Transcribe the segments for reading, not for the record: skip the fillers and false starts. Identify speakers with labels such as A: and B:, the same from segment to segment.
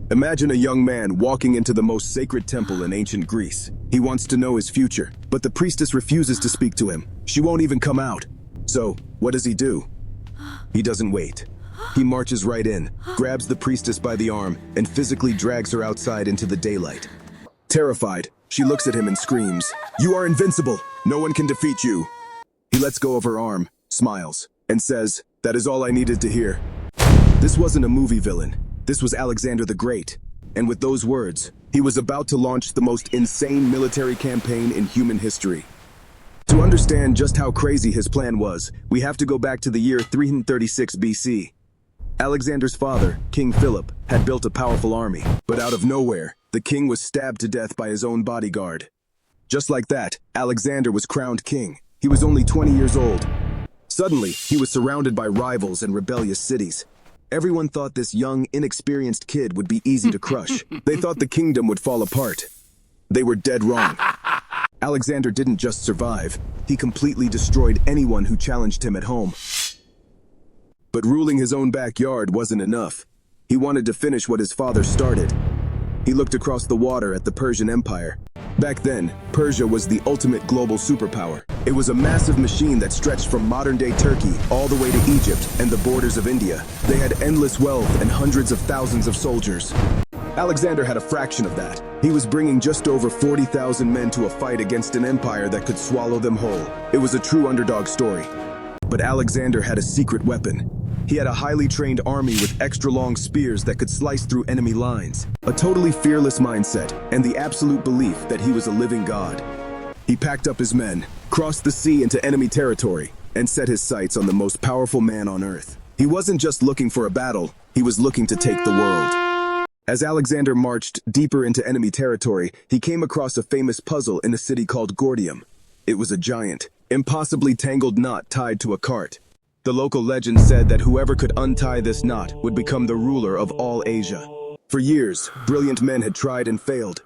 A: Imagine a young man walking into the most sacred temple in ancient Greece. He wants to know his future, but the priestess refuses to speak to him. She won't even come out. So, what does he do? He doesn't wait. He marches right in, grabs the priestess by the arm, and physically drags her outside into the daylight. Terrified, she looks at him and screams, "You are invincible! No one can defeat you!" He lets go of her arm, smiles, and says, "That is all I needed to hear." This wasn't a movie villain. This was Alexander the Great. And with those words, he was about to launch the most insane military campaign in human history. To understand just how crazy his plan was, we have to go back to the year 336 BC. Alexander's father, King Philip, had built a powerful army, but out of nowhere, the king was stabbed to death by his own bodyguard. Just like that, Alexander was crowned king. He was only 20 years old. Suddenly, he was surrounded by rivals and rebellious cities. Everyone thought this young, inexperienced kid would be easy to crush. They thought the kingdom would fall apart. They were dead wrong. Alexander didn't just survive, he completely destroyed anyone who challenged him at home. But ruling his own backyard wasn't enough. He wanted to finish what his father started. He looked across the water at the Persian Empire. Back then, Persia was the ultimate global superpower. It was a massive machine that stretched from modern-day Turkey all the way to Egypt and the borders of India. They had endless wealth and hundreds of thousands of soldiers. Alexander had a fraction of that. He was bringing just over 40,000 men to a fight against an empire that could swallow them whole. It was a true underdog story. But Alexander had a secret weapon. He had a highly trained army with extra-long spears that could slice through enemy lines. A totally fearless mindset, and the absolute belief that he was a living god. He packed up his men, crossed the sea into enemy territory, and set his sights on the most powerful man on Earth. He wasn't just looking for a battle, he was looking to take the world. As Alexander marched deeper into enemy territory, he came across a famous puzzle in a city called Gordium. It was a giant, impossibly tangled knot tied to a cart. The local legend said that whoever could untie this knot would become the ruler of all Asia. For years, brilliant men had tried and failed.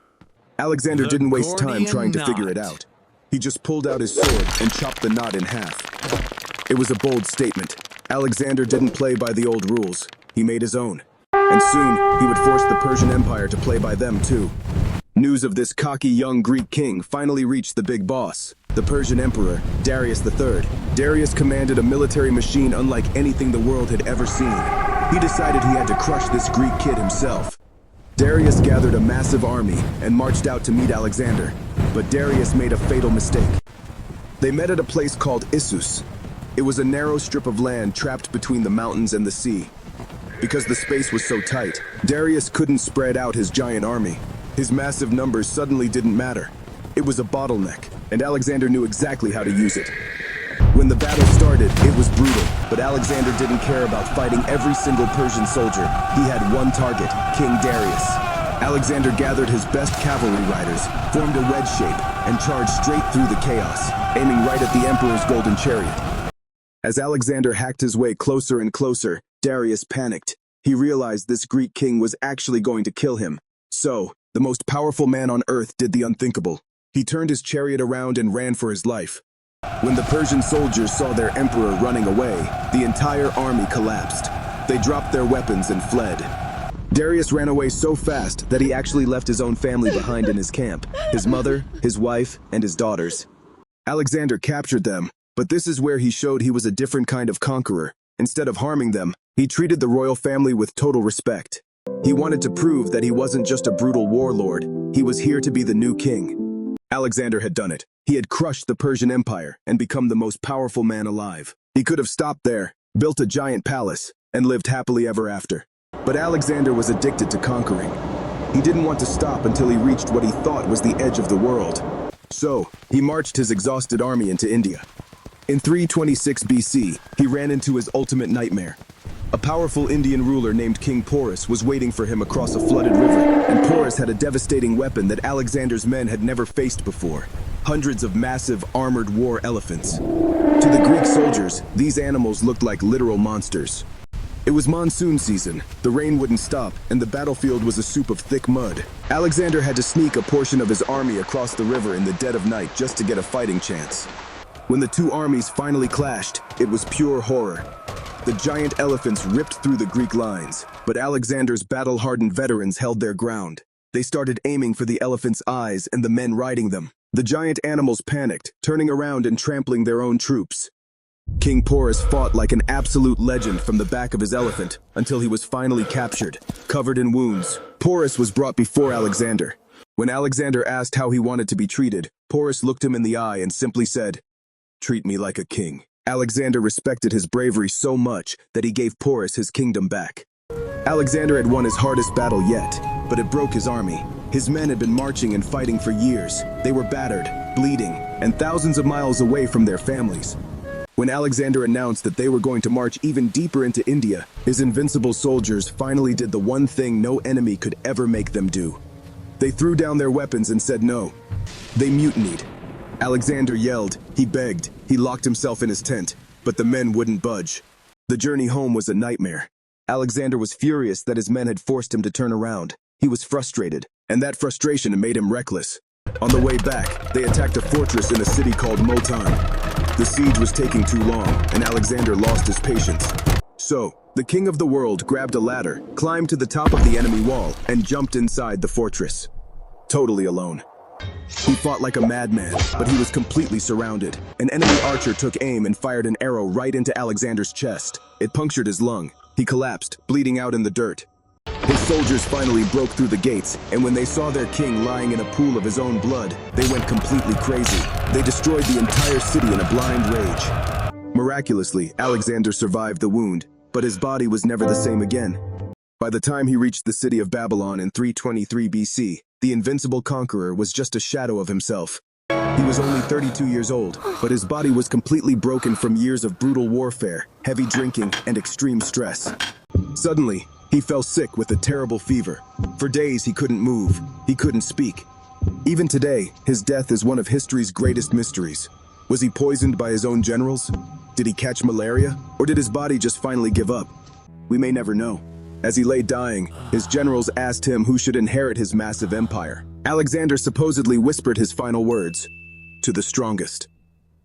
A: Alexander didn't waste time trying to figure it out. He just pulled out his sword and chopped the knot in half. It was a bold statement. Alexander didn't play by the old rules. He made his own. And soon, he would force the Persian Empire to play by them too. News of this cocky young Greek king finally reached the big boss, the Persian Emperor, Darius III. Darius commanded a military machine unlike anything the world had ever seen. He decided he had to crush this Greek kid himself. Darius gathered a massive army and marched out to meet Alexander, but Darius made a fatal mistake. They met at a place called Issus. It was a narrow strip of land trapped between the mountains and the sea. Because the space was so tight, Darius couldn't spread out his giant army. His massive numbers suddenly didn't matter. It was a bottleneck, and Alexander knew exactly how to use it. When the battle started, it was brutal, but Alexander didn't care about fighting every single Persian soldier. He had one target, King Darius. Alexander gathered his best cavalry riders, formed a wedge shape, and charged straight through the chaos, aiming right at the emperor's golden chariot. As Alexander hacked his way closer and closer, Darius panicked. He realized this Greek king was actually going to kill him. So, the most powerful man on earth did the unthinkable. He turned his chariot around and ran for his life. When the Persian soldiers saw their emperor running away, the entire army collapsed. They dropped their weapons and fled. Darius ran away so fast that he actually left his own family behind in his camp, his mother, his wife, and his daughters. Alexander captured them, but this is where he showed he was a different kind of conqueror. Instead of harming them, he treated the royal family with total respect. He wanted to prove that he wasn't just a brutal warlord, he was here to be the new king. Alexander had done it. He had crushed the Persian Empire and become the most powerful man alive. He could have stopped there, built a giant palace, and lived happily ever after. But Alexander was addicted to conquering. He didn't want to stop until he reached what he thought was the edge of the world. So, he marched his exhausted army into India. In 326 BC, he ran into his ultimate nightmare. A powerful Indian ruler named King Porus was waiting for him across a flooded river, and Porus had a devastating weapon that Alexander's men had never faced before. Hundreds of massive, armored war elephants. To the Greek soldiers, these animals looked like literal monsters. It was monsoon season, the rain wouldn't stop, and the battlefield was a soup of thick mud. Alexander had to sneak a portion of his army across the river in the dead of night just to get a fighting chance. When the two armies finally clashed, it was pure horror. The giant elephants ripped through the Greek lines, but Alexander's battle-hardened veterans held their ground. They started aiming for the elephants' eyes and the men riding them. The giant animals panicked, turning around and trampling their own troops. King Porus fought like an absolute legend from the back of his elephant until he was finally captured, covered in wounds. Porus was brought before Alexander. When Alexander asked how he wanted to be treated, Porus looked him in the eye and simply said, "Treat me like a king." Alexander respected his bravery so much that he gave Porus his kingdom back. Alexander had won his hardest battle yet, but it broke his army. His men had been marching and fighting for years. They were battered, bleeding, and thousands of miles away from their families. When Alexander announced that they were going to march even deeper into India, his invincible soldiers finally did the one thing no enemy could ever make them do. They threw down their weapons and said no. They mutinied. Alexander yelled, he begged, he locked himself in his tent, but the men wouldn't budge. The journey home was a nightmare. Alexander was furious that his men had forced him to turn around. He was frustrated, and that frustration made him reckless. On the way back, they attacked a fortress in a city called Multan. The siege was taking too long, and Alexander lost his patience. So, the king of the world grabbed a ladder, climbed to the top of the enemy wall, and jumped inside the fortress. Totally alone. He fought like a madman, but he was completely surrounded. An enemy archer took aim and fired an arrow right into Alexander's chest. It punctured his lung. He collapsed, bleeding out in the dirt. His soldiers finally broke through the gates, and when they saw their king lying in a pool of his own blood, they went completely crazy. They destroyed the entire city in a blind rage. Miraculously, Alexander survived the wound, but his body was never the same again. By the time he reached the city of Babylon in 323 BC, the invincible conqueror was just a shadow of himself. He was only 32 years old, but his body was completely broken from years of brutal warfare, heavy drinking, and extreme stress. Suddenly, he fell sick with a terrible fever. For days, he couldn't move. He couldn't speak. Even today, his death is one of history's greatest mysteries. Was he poisoned by his own generals? Did he catch malaria? Or did his body just finally give up? We may never know. As he lay dying, his generals asked him who should inherit his massive empire. Alexander supposedly whispered his final words, "To the strongest."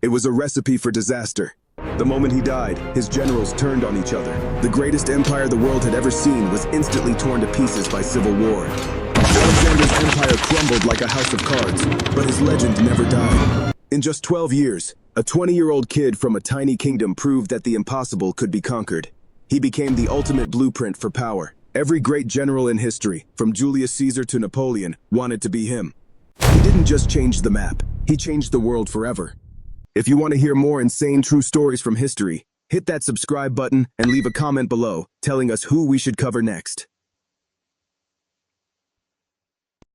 A: It was a recipe for disaster. The moment he died, his generals turned on each other. The greatest empire the world had ever seen was instantly torn to pieces by civil war. Alexander's empire crumbled like a house of cards, but his legend never died. In just 12 years, a 20-year-old kid from a tiny kingdom proved that the impossible could be conquered. He became the ultimate blueprint for power. Every great general in history, from Julius Caesar to Napoleon, wanted to be him. He didn't just change the map, he changed the world forever. If you want to hear more insane true stories from history, hit that subscribe button and leave a comment below telling us who we should cover next.